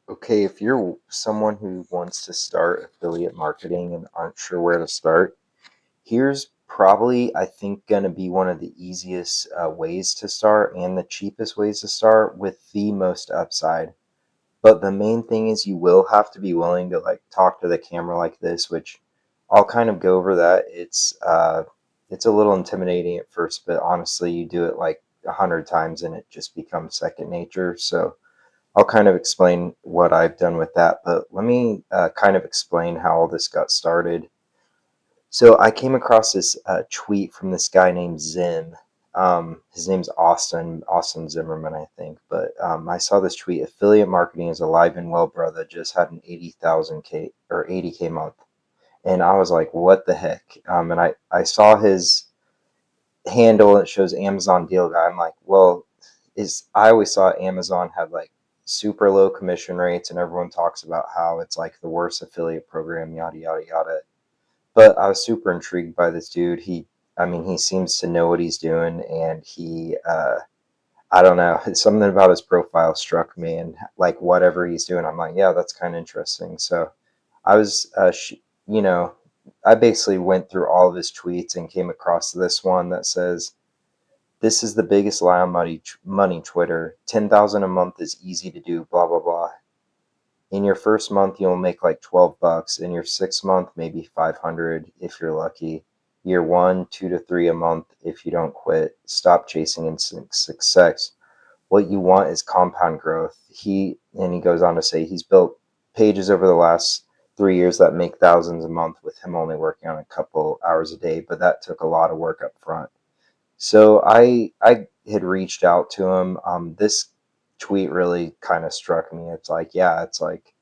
Okay, if you're someone who wants to start affiliate marketing and aren't sure where to start, here's probably, I think, going to be one of the easiest ways to start and the cheapest ways to start with the most upside. But the main thing is you will have to be willing to like talk to the camera like this, which I'll kind of go over that. It's a little intimidating at first, but honestly, you do it like 100 times and it just becomes second nature. So I'll kind of explain what I've done with that, but let me kind of explain how all this got started. So I came across this tweet from this guy named Zim. His name's Austin Zimmerman, I think. But I saw this tweet: affiliate marketing is alive and well, brother. Just had an 80,000 K or 80K month, and I was like, what the heck? And I saw his handle and it shows Amazon deal guy. I'm like, well, is I always thought Amazon had like super low commission rates, and everyone talks about how it's like the worst affiliate program, yada yada yada. But I was super intrigued by this dude. I mean, he seems to know what he's doing, and I don't know, something about his profile struck me, and like whatever he's doing, I'm like, yeah, that's kind of interesting. So I was, you know, I basically went through all of his tweets and came across this one that says, "This is the biggest lie on money Twitter. 10,000 a month is easy to do, blah, blah, blah. In your first month, you'll make like 12 bucks. In your sixth month, maybe 500 if you're lucky. Year one, 2 to 3 a month if you don't quit. Stop chasing instant success. What you want is compound growth." And he goes on to say he's built pages over the last 3 years that make thousands a month with him only working on a couple hours a day, but that took a lot of work up front. So I had reached out to him. This tweet really kind of struck me. It's like, yeah, it's like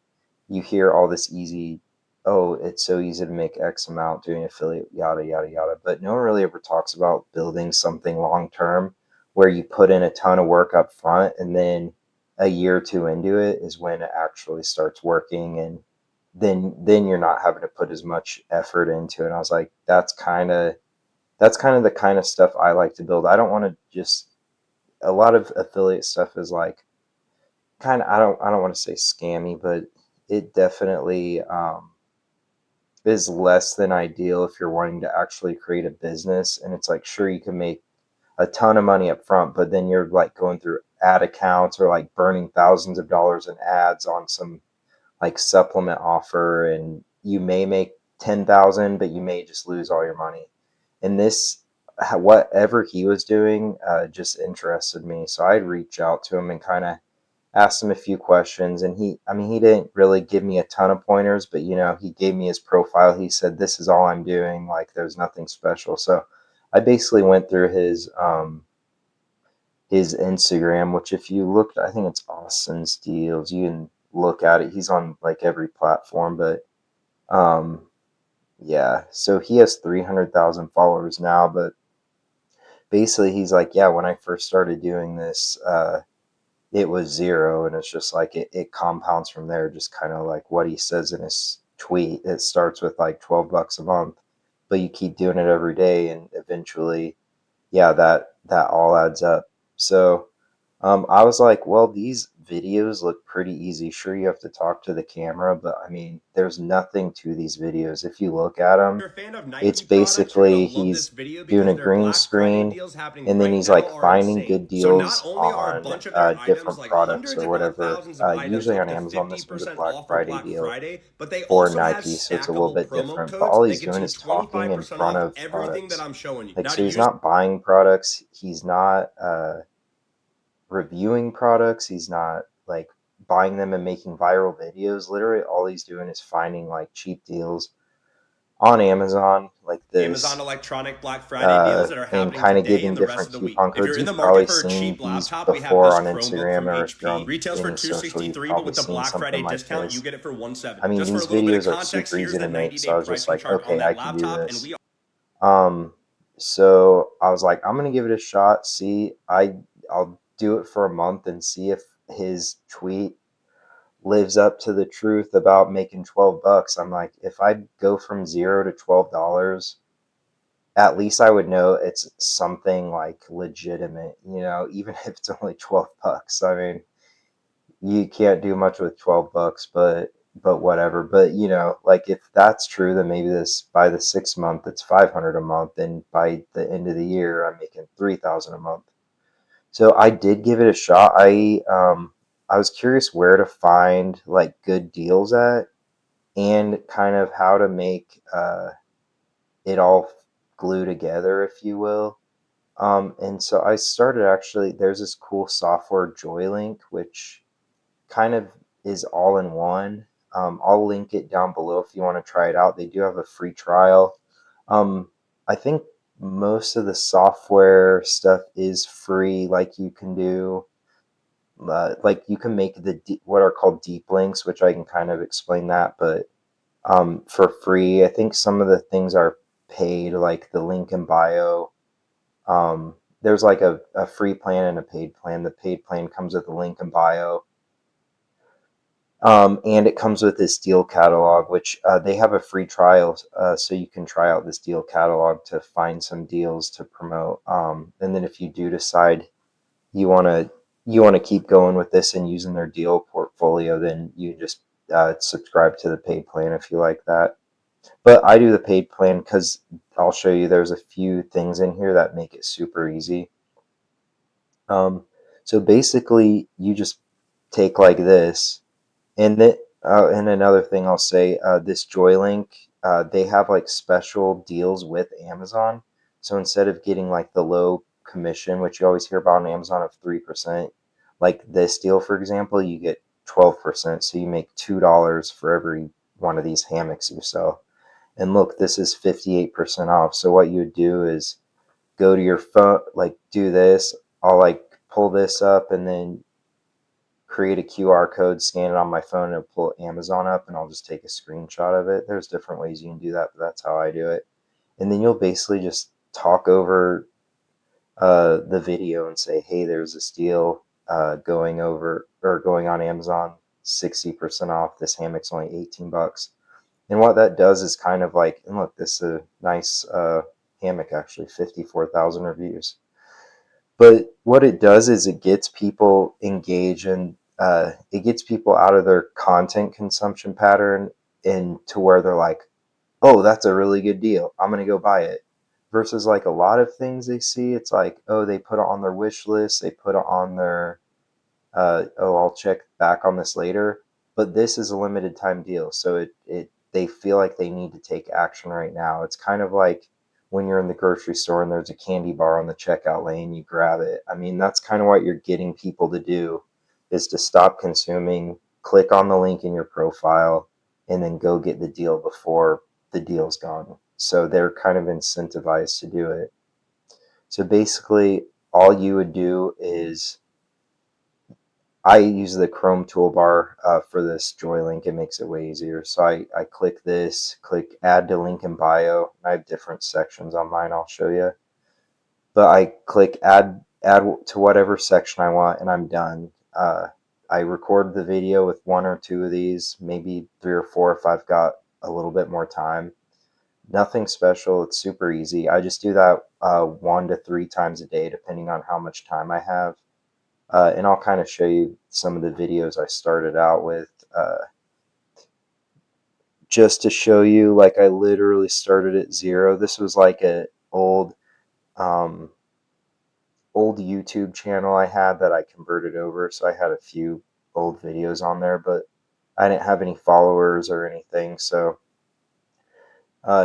you hear all this easy, oh, it's so easy to make X amount doing affiliate, yada yada yada. But no one really ever talks about building something long term where you put in a ton of work up front, and then a year or two into it is when it actually starts working, and then you're not having to put as much effort into it. And I was like, that's kind of the kind of stuff I like to build. I don't want to just a lot of affiliate stuff is like kind of I don't want to say scammy, but it definitely is less than ideal if you're wanting to actually create a business. And it's like, sure, you can make a ton of money up front, but then you're like going through ad accounts or like burning thousands of dollars in ads on some like supplement offer, and you may make 10,000, but you may just lose all your money. And this, whatever he was doing, just interested me. So I'd reach out to him and kind of asked him a few questions. And I mean, he didn't really give me a ton of pointers, but he gave me his profile. He said, "This is all I'm doing. Like, there's nothing special." So I basically went through his Instagram, which if you looked, I think it's Austin's Deals. You can look at it. He's on like every platform, but um, yeah. So he has 300,000 followers now, but basically he's like, yeah, when I first started doing this, it was zero, and it's just like it compounds from there, just kind of like what he says in his tweet. It starts with like 12 bucks a month, but you keep doing it every day, and eventually, yeah, that all adds up. So I was like, well, these videos look pretty easy. Sure, you have to talk to the camera, but I mean, there's nothing to these videos. If you look at them, You're a fan of it's Nike products, you're gonna basically love this he's video doing because a their green Black Friday screen, deals happening and then right he's now like are finding insane. good So not deals only are a on bunch of their items different like products hundreds, or if not whatever. thousands of items, Usually up on to Amazon, this one's a 50% Black off for Friday Black deal Friday, but they for also have Nike, so it's a little stackable bit promo different. But codes all that he's get doing you is talking in 25% front off of everything that products. I'm showing you. Like, Now so to he's use not buying products, he's not reviewing products, he's not like buying them and making viral videos. Literally, all he's doing is finding like cheap deals on Amazon like Amazon this, electronic Black Friday deals that are and happening kind of today giving and the rest different of the week. coupon If codes. you're in the You've market probably for a seen cheap these laptop, we have before this on Chromebook from Instagram, or if you're HP. on Retails for any social, you've 263, but probably with the seen Black Friday something like discount, you this. get it for I 170. mean, Just for a these little bit of videos are context, super here's easy the to make, 90-day so I was just pricing like, chart on okay, I that can do laptop, and this. we Um, so I was like, I'm gonna give it a shot. I'll do it for a month and see if his tweet lives up to the truth about making 12 bucks. I'm like, if I go from zero to $12, at least I would know it's something like legitimate, even if it's only 12 bucks. I mean, you can't do much with 12 bucks, but whatever. But you know, like if that's true, then maybe this by the 6 month it's 500 a month, and by the end of the year I'm making 3,000 a month. So I did give it a shot. I was curious where to find like good deals at, and kind of how to make it all glue together, if you will. And so I started actually, there's this cool software, JoyLink, which kind of is all in one. I'll link it down below if you want to try it out. They do have a free trial. Um, I think most of the software stuff is free, like you can do. Like you can make what are called deep links, which I can kind of explain that, but for free. I think some of the things are paid, like the link in bio. There's like a free plan and a paid plan. The paid plan comes with a link in bio. And it comes with this deal catalog, which they have a free trial, so you can try out this deal catalog to find some deals to promote. And then if you do decide you want to you want to keep going with this and using their deal portfolio, then you just subscribe to the paid plan if you like that. But I do the paid plan because I'll show you there's a few things in here that make it super easy. Um, so basically, you just take like this, and another thing I'll say, this JoyLink, they have like special deals with Amazon. So instead of getting like the low commission, which you always hear about on Amazon of 3%, like this deal, for example, you get 12%. So you make $2 for every one of these hammocks you sell. And look, this is 58% off. So what you would do is go to your phone, like do this. I'll like pull this up and then create a QR code, scan it on my phone, and pull Amazon up, and I'll just take a screenshot of it. There's different ways you can do that, but that's how I do it. And then you'll basically just talk over the video and say, hey, there's this deal going over or going on Amazon, 60% off. This hammock's only 18 bucks. And what that does is kind of like, and look, this is a nice hammock, actually, 54,000 reviews. But what it does is it gets people engaged, and it gets people out of their content consumption pattern and to where they're like, oh, that's a really good deal. I'm going to go buy it. Versus like a lot of things they see, it's like, oh, they put it on their wish list, they put it on their oh, I'll check back on this later. But this is a limited time deal, so it they feel like they need to take action right now. It's kind of like when you're in the grocery store and there's a candy bar on the checkout lane, you grab it. I mean, that's kind of what you're getting people to do, is to stop consuming, click on the link in your profile, and then go get the deal before the deal's gone. So they're kind of incentivized to do it. So basically, all you would do is I use the Chrome toolbar for this JoyLink. It makes it way easier. So I click this, click add to link in bio. I have different sections on mine. I'll show you. But I click add to whatever section I want, and I'm done. I record the video with one or two of these, maybe three or four if I've got a little bit more time. Nothing special. It's super easy. I just do that 1 to 3 times a day, depending on how much time I have. And I'll kind of show you some of the videos I started out with, just to show you, like I literally started at zero. This was like a um, old YouTube channel I had that I converted over. So I had a few old videos on there, but I didn't have any followers or anything. So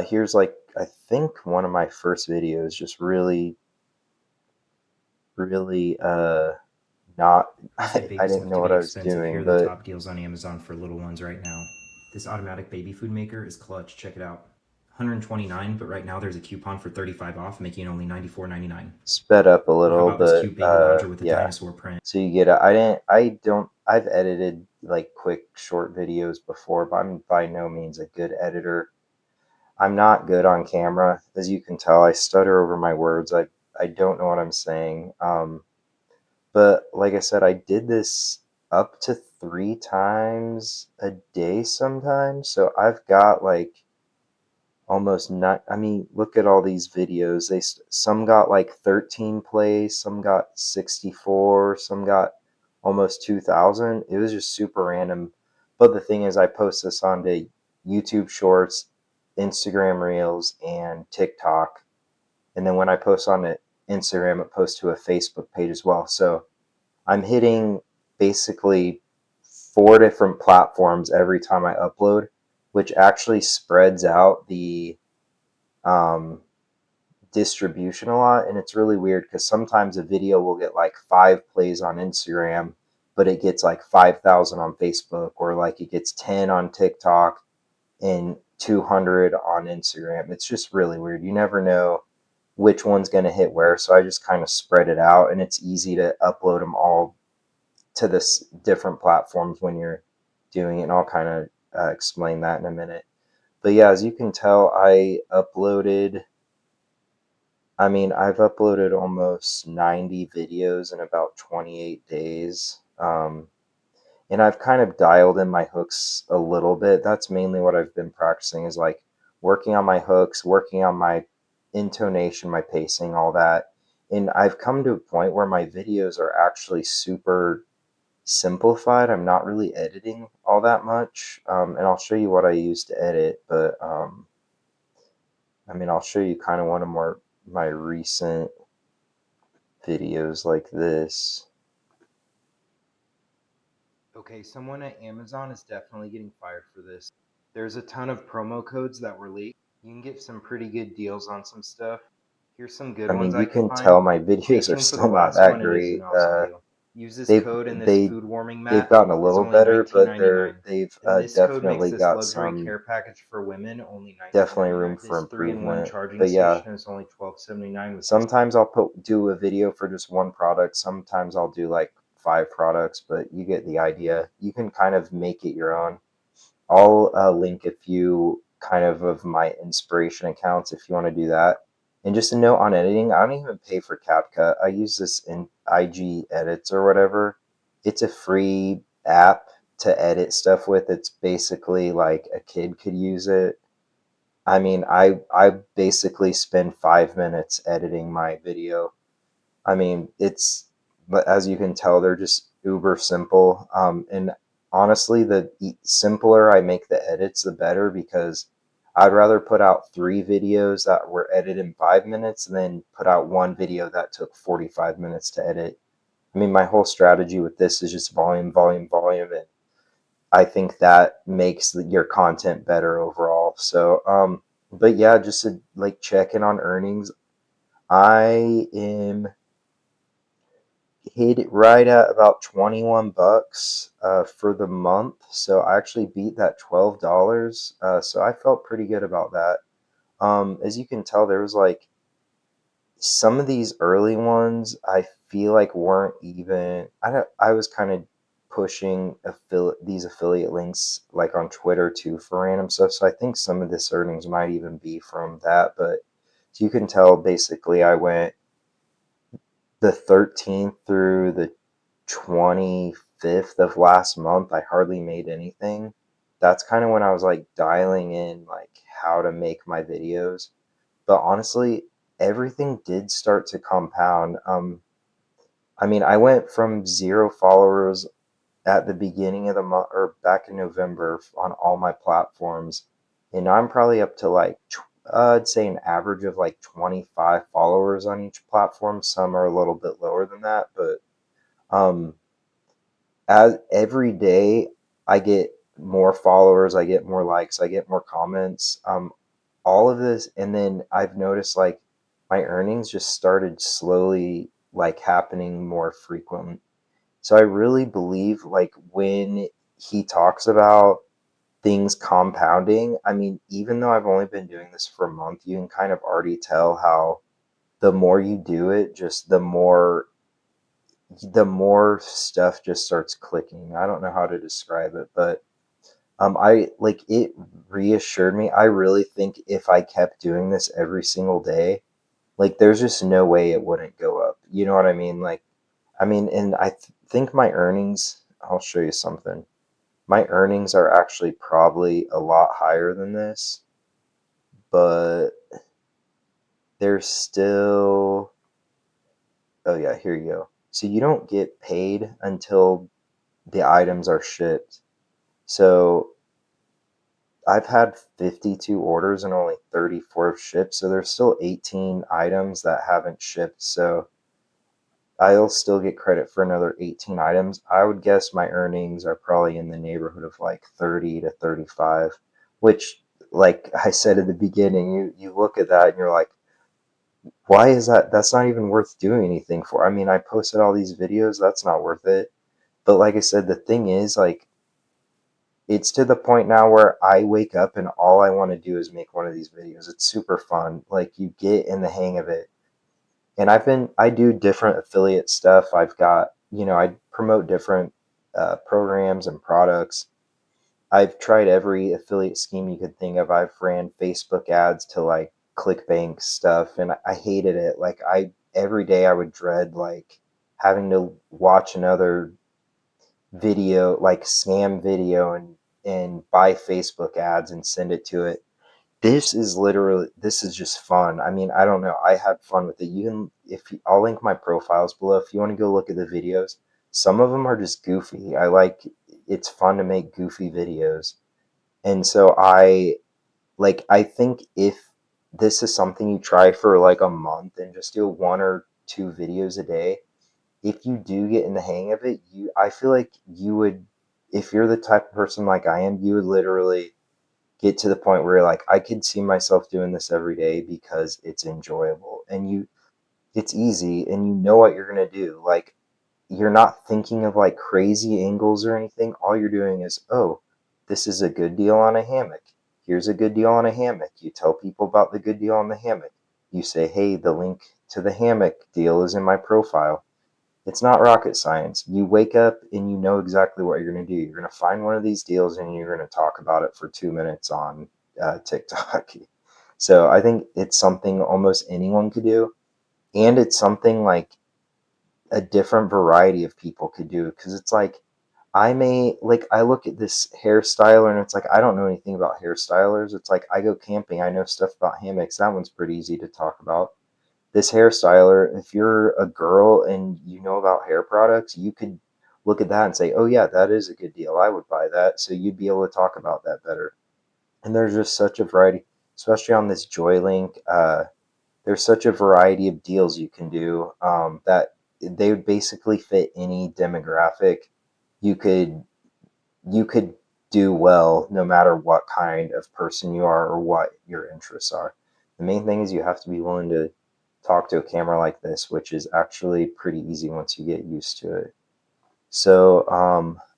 here's like, I think one of my first videos, just really, really not, You said I babies didn't have know to what be I was expensive. Here doing, are the but top deals on Amazon for little ones right now. This automatic baby food maker is clutch. Check it out. 129, but right now there's a coupon for 35 off, making it only 94.99. sped up a Or how little, about this but cute baby lounger with the yeah. dinosaur print? So you get I didn't, I don't, I've edited like quick short videos before, but I'm by no means a good editor. I'm not good on camera, as you can tell. I stutter over my words. I don't know what I'm saying. But like I said, I did this up to 3 times a day sometimes. So I've got like almost not, I mean, look at all these videos. Some got like 13 plays, some got 64, some got almost 2,000. It was just super random. But the thing is, I post this onto YouTube Shorts, Instagram Reels, and TikTok. And then when I post on it, Instagram, it posts to a Facebook page as well. So I'm hitting basically 4 different platforms every time I upload, which actually spreads out the um, distribution a lot. And it's really weird because sometimes a video will get like 5 plays on Instagram, but it gets like 5,000 on Facebook, or like it gets 10 on TikTok and 200 on Instagram. It's just really weird. You never know which one's going to hit where. So I just kind of spread it out, and it's easy to upload them all to this different platforms when you're doing it. And I'll kind of explain that in a minute. But yeah, as you can tell, I've uploaded almost 90 videos in about 28 days. And I've kind of dialed in my hooks a little bit. That's mainly what I've been practicing, is like working on my hooks, working on my intonation, my pacing, all that. And I've come to a point where my videos are actually super simplified. I'm not really editing all that much. And I'll show you what I use to edit, but I'll show you kind of one of my recent videos like this. Okay, someone at Amazon is definitely getting fired for this. There's a ton of promo codes that were leaked. You can get some pretty good deals on some stuff. Here's some good ones I can You can find. tell my Stay videos are tuned for the still not last that one. It is an great. awesome deal. Use this They've code and this they food warming they've mat gotten a is little only better, but $19.99. they've And this code makes definitely this got luxury some care package for women only definitely room $19.99. for This 3-in-1 improvement. charging But yeah, station is only $12.79 with this. sometimes I'll do a video for just one product. Sometimes I'll do like 5 products, but you get the idea. You can kind of make it your own. I'll link a few kind of my inspiration accounts if you want to do that. And just a note on editing, I don't even pay for CapCut. I use this in IG Edits or whatever. It's a free app to edit stuff with. It's basically like a kid could use it. I basically spend 5 minutes editing my video. It's, but as you can tell, they're just uber simple. And honestly, the simpler I make the edits, the better, because I'd rather put out 3 videos that were edited in 5 minutes than put out one video that took 45 minutes to edit. My whole strategy with this is just volume, volume, volume, and I think that makes your content better overall. So, but yeah, just to like check in on earnings, I am hit it right at about 21 bucks for the month. So I actually beat that $12. So I felt pretty good about that. As you can tell, there was like some of these early ones I feel like weren't even. I was kind of pushing these affiliate links like on Twitter too for random stuff. So I think some of this earnings might even be from that. But as you can tell, basically I went the 13th through the 25th of last month. I hardly made anything. That's kind of when I was like dialing in like how to make my videos. But honestly, everything did start to compound. I went from 0 followers at the beginning of the month or back in November on all my platforms, and now I'm probably up to like I'd say an average of like 25 followers on each platform. Some are a little bit lower than that, but um, as every day I get more followers, I get more likes, I get more comments, all of this, and then I've noticed like my earnings just started slowly like happening more frequently. So I really believe like when he talks about things compounding, even though I've only been doing this for a month, you can kind of already tell how the more you do it, just the more stuff just starts clicking. I don't know how to describe it, but I like it reassured me. I really think if I kept doing this every single day, like there's just no way it wouldn't go up. You know what I mean? Like, and think my earnings, I'll show you something. My earnings are actually probably a lot higher than this, but they're still, oh yeah, here you go. So you don't get paid until the items are shipped. So I've had 52 orders and only 34 have shipped. So there's still 18 items that haven't shipped. So I'll still get credit for another 18 items. I would guess my earnings are probably in the neighborhood of like 30 to 35, which, like I said at the beginning, you look at that and you're like, why is that? That's not even worth doing anything for. I mean, I posted all these videos, that's not worth it. But like I said, the thing is, like, it's to the point now where I wake up and all I want to do is make one of these videos. It's super fun. Like, you get in the hang of it. And I do different affiliate stuff. I've got, I promote different programs and products. I've tried every affiliate scheme you could think of. I've ran Facebook ads to like ClickBank stuff, and I hated it. Like, every day I would dread like having to watch another video, like scam video, and buy Facebook ads and send it to it. This is just fun. I mean, I don't know. I had fun with it. You can, I'll link my profiles below if you want to go look at the videos. Some of them are just goofy. It's fun to make goofy videos. And so I think if this is something you try for like a month and just do one or two videos a day, if you do get in the hang of it, I feel like you would, if you're the type of person like I am, you would literally get to the point where you're like, I could see myself doing this every day because it's enjoyable and it's easy and you know what you're gonna do. Like, you're not thinking of like crazy angles or anything. All you're doing is, oh, this is a good deal on a hammock. Here's a good deal on a hammock. You tell people about the good deal on the hammock. You say, hey, the link to the hammock deal is in my profile. It's not rocket science. You wake up and you know exactly what you're going to do. You're going to find one of these deals and you're going to talk about it for 2 minutes on TikTok. So I think it's something almost anyone could do. And it's something like a different variety of people could do. Because it's like, I look at this hairstyler and it's like, I don't know anything about hairstylers. It's like, I go camping. I know stuff about hammocks. That one's pretty easy to talk about. This hairstyler, if you're a girl and you know about hair products, you could look at that and say, oh, yeah, that is a good deal. I would buy that. So you'd be able to talk about that better. And there's just such a variety, especially on this JoyLink. There's such a variety of deals you can do that they would basically fit any demographic. You could you could do well no matter what kind of person you are or what your interests are. The main thing is you have to be willing to talk to a camera like this, which is actually pretty easy once you get used to it. So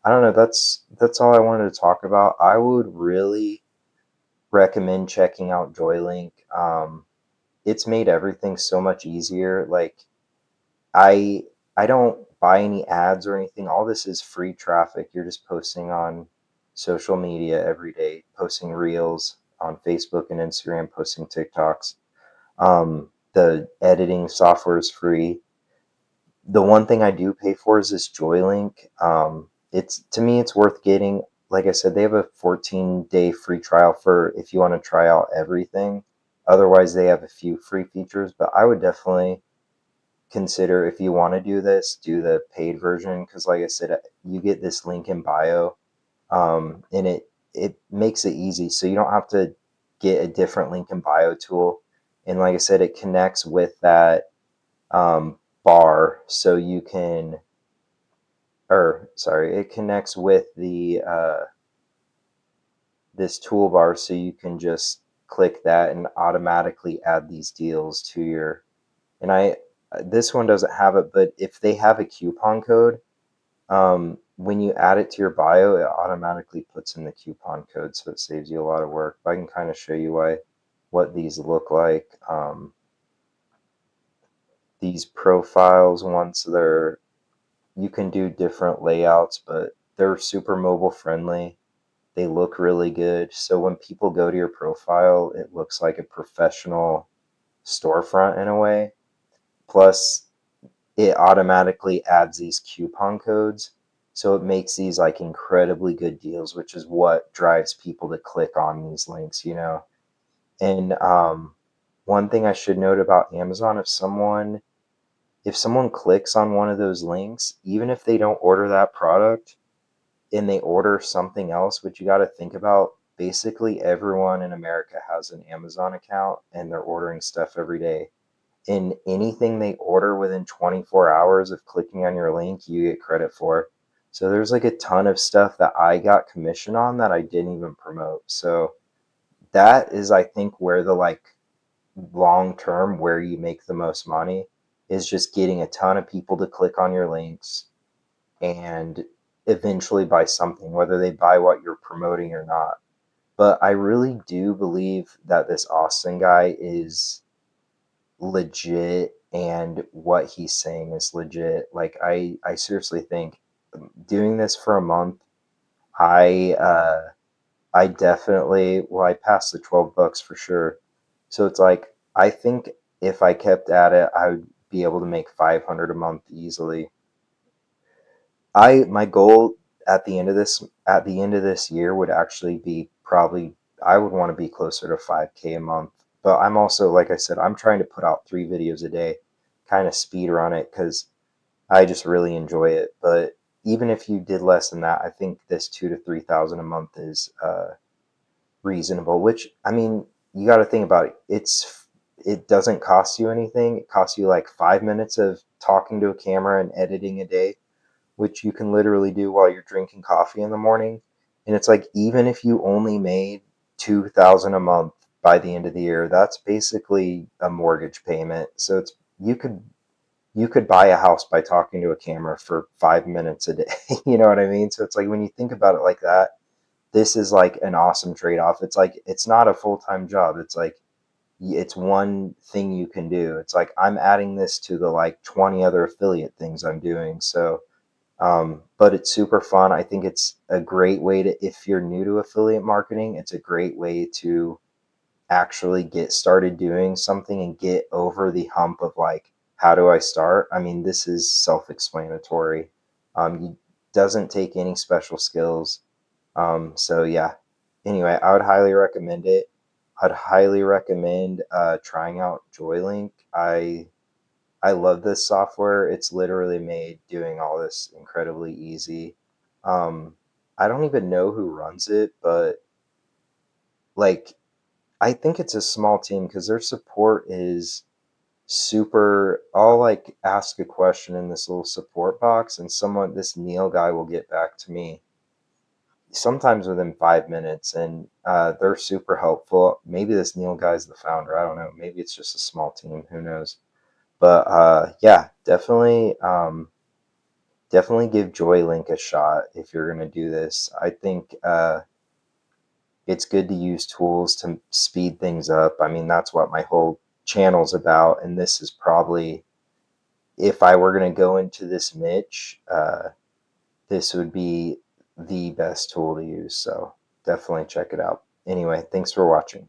I don't know. That's all I wanted to talk about. I would really recommend checking out JoyLink. It's made everything so much easier. Like, I I don't buy any ads or anything. All this is free traffic. You're just posting on social media every day, posting reels on Facebook and Instagram, posting TikToks. The editing software is free. The one thing I do pay for is this JoyLink. It's, to me, it's worth getting. Like I said, they have a 14-day free trial for if you want to try out everything. Otherwise, they have a few free features, but I would definitely consider, if you want to do this, do the paid version, because like I said, you get this link in bio, and it makes it easy, so you don't have to get a different link in bio tool. And like I said, it connects with that bar, so you can, or sorry, it connects with the this toolbar, so you can just click that and automatically add these deals to your, and I this one doesn't have it, but if they have a coupon code, when you add it to your bio, it automatically puts in the coupon code, so it saves you a lot of work. But I can kind of show you what these look like. These profiles, once they're, you can do different layouts, but they're super mobile friendly. They look really good. So when people go to your profile, it looks like a professional storefront in a way. Plus, it automatically adds these coupon codes. So it makes these like incredibly good deals, which is what drives people to click on these links. And one thing I should note about Amazon, if someone if someone clicks on one of those links, even if they don't order that product and they order something else, what you got to think about, basically everyone in America has an Amazon account and they're ordering stuff every day. And anything they order within 24 hours of clicking on your link, you get credit for. So there's like a ton of stuff that I got commission on that I didn't even promote. So that is, I think, where the like long term, where you make the most money is just getting a ton of people to click on your links and eventually buy something, whether they buy what you're promoting or not. But I really do believe that this Austin guy is legit and what he's saying is legit. Like I seriously think doing this for a month, I I definitely, well, I passed the 12 bucks for sure. So it's like I think if I kept at it, I would be able to make 500 a month easily. My goal at the end of this year would actually be probably I would want to be closer to 5K a month. But I'm also, like I said, I'm trying to put out 3 videos a day, kind of speed run it because I just really enjoy it. But even if you did less than that, I think this 2 to 3 thousand a month is reasonable. Which, I mean, you got to think about it. It doesn't cost you anything. It costs you like 5 minutes of talking to a camera and editing a day, which you can literally do while you're drinking coffee in the morning. And it's like even if you only made 2,000 a month by the end of the year, that's basically a mortgage payment. So it's you could buy a house by talking to a camera for 5 minutes a day. You know what I mean? So it's like when you think about it like that, this is like an awesome trade-off. It's like it's not a full-time job. It's like it's one thing you can do. It's like I'm adding this to the like 20 other affiliate things I'm doing. So but it's super fun. I think it's a great way to, if you're new to affiliate marketing, it's a great way to actually get started doing something and get over the hump of like, how do I start? I mean, this is self-explanatory. It doesn't take any special skills. So yeah. Anyway, I would highly recommend it. I'd highly recommend trying out JoyLink. I love this software. It's literally made doing all this incredibly easy. Um, I don't even know who runs it, but like I think it's a small team because their support is super. I'll like ask a question in this little support box, and this Neil guy will get back to me sometimes within 5 minutes, and they're super helpful. Maybe this Neil guy's the founder. I don't know. Maybe it's just a small team. Who knows? But yeah, definitely give JoyLink a shot if you're going to do this. I think it's good to use tools to speed things up. I mean, that's what my whole channel's about. And this is probably, if I were going to go into this niche, this would be the best tool to use. So definitely check it out. Anyway, thanks for watching.